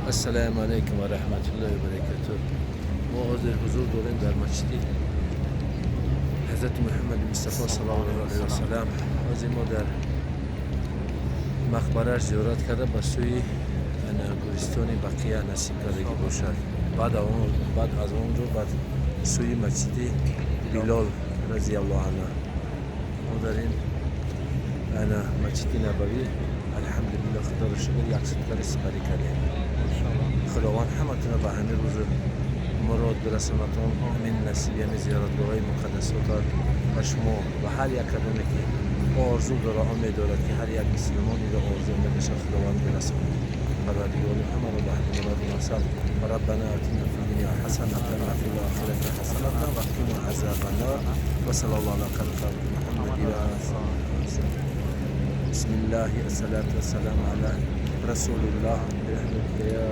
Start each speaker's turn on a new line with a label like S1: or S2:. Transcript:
S1: السلام علیکم و رحمت الله و برکاته. ما حاضر حضور داریم در مسجد حضرت محمد مصطفی صلی الله علیه و سلم. حاضر ما در مقبره زیارت کرده به سوی گورستان بقیه نصیب کردگی باشد. بعد از اونجا بعد سوی مسجد بلال رضی الله عنه. ما در این مسجد نبوی الحمدلله خدا را شکر یک ستاره سپری کردیم. خداوند همتون به همین روز مراد برسانتون. همین نصیب همین زیارتگاه های مقدسات و شما و هر یک کدومی که آرزو داره امید دارد که هر یک مسلمانی را آرزو نمیشه خداوند برساند. پروردگار همه را به همین مراد ناصر. ربنا آتنا فی الدنیا حسنة و فی الآخرة حسنة و قنا عذاب النار و صلی الله علی خیر محمد و آله. بسم الله الصلاة والسلام على رسول الله. برحمتك يا